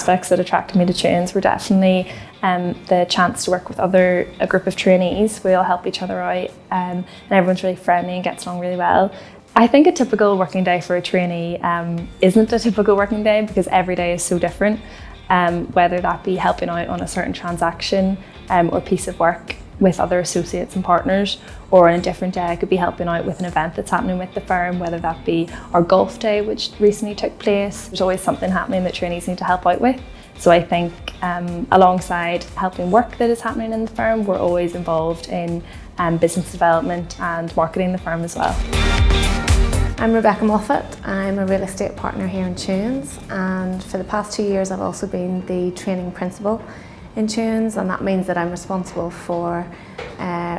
aspects that attracted me to Tughans were definitely the chance to work with a group of trainees. We all help each other out, and everyone's really friendly and gets along really well. I think a typical working day for a trainee isn't a typical working day because every day is so different, whether that be helping out on a certain transaction or piece of work with other associates and partners, or on a different day I could be helping out with an event that's happening with the firm, whether that be our golf day which recently took place. There's always something happening that trainees need to help out with. So I think alongside helping work that is happening in the firm, we're always involved in business development and marketing the firm as well. I'm Rebecca Moffat. I'm a real estate partner here in Tughans, and for the past 2 years I've also been the training principal in Tughans, and that means that I'm responsible for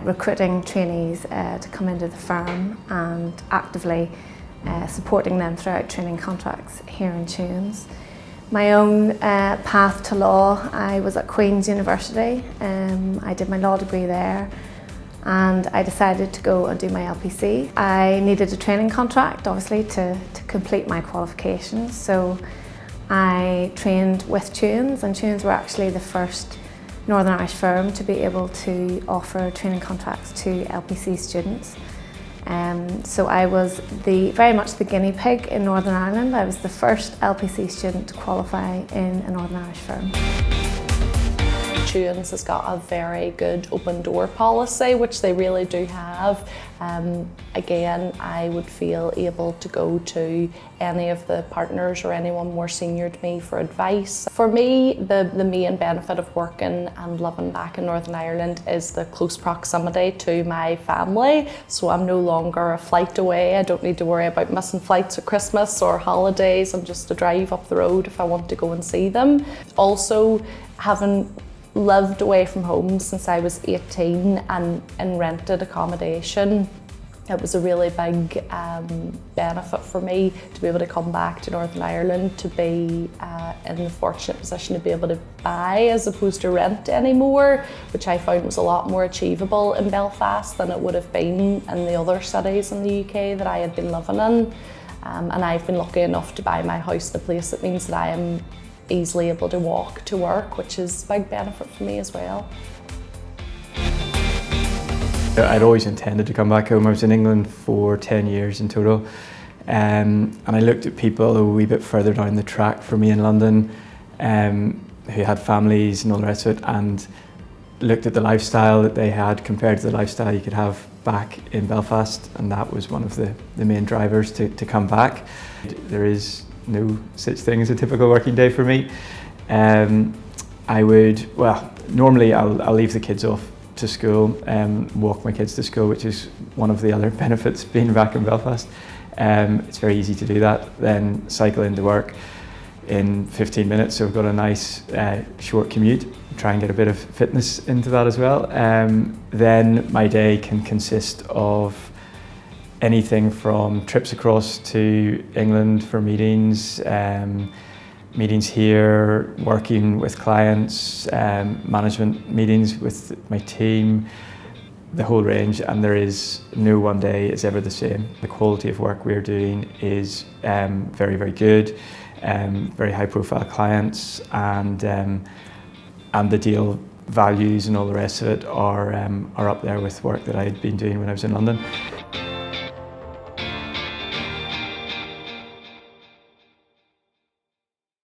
recruiting trainees to come into the firm and actively supporting them throughout training contracts here in Tughans. My own path to law, I was at Queen's University. I did my law degree there, and I decided to go and do my LPC. I needed a training contract, obviously, to complete my qualifications, so I trained with Tughans, and Tughans were actually the first Northern Irish firm to be able to offer training contracts to LPC students. So I was very much the guinea pig in Northern Ireland. I was the first LPC student to qualify in a Northern Irish firm. Tughans has got a very good open door policy, which they really do have. Again, I would feel able to go to any of the partners or anyone more senior to me for advice. For me, the main benefit of working and living back in Northern Ireland is the close proximity to my family. So I'm no longer a flight away. I don't need to worry about missing flights at Christmas or holidays. I'm just a drive up the road if I want to go and see them. Also, having lived away from home since I was 18 and in rented accommodation, it was a really big benefit for me to be able to come back to Northern Ireland, to be in the fortunate position to be able to buy as opposed to rent anymore, which I found was a lot more achievable in Belfast than it would have been in the other cities in the UK that I had been living in. And I've been lucky enough to buy my house in a place that means that I am easily able to walk to work, which is a big benefit for me as well. I'd always intended to come back home. I was in England for 10 years in total, and I looked at people a wee bit further down the track for me in London who had families and all the rest of it, and looked at the lifestyle that they had compared to the lifestyle you could have back in Belfast, and that was one of the main drivers to come back. There is no such thing as a typical working day for me. Normally I'll leave the kids off to school, walk my kids to school, which is one of the other benefits being back in Belfast. It's very easy to do that, then cycle into work in 15 minutes, so I've got a nice short commute. Try and get a bit of fitness into that as well. Then my day can consist of anything from trips across to England for meetings, meetings here, working with clients, management meetings with my team, the whole range, and there is no one day is ever the same. The quality of work we're doing is very, very good, very high profile clients, and the deal values and all the rest of it are up there with work that I had been doing when I was in London.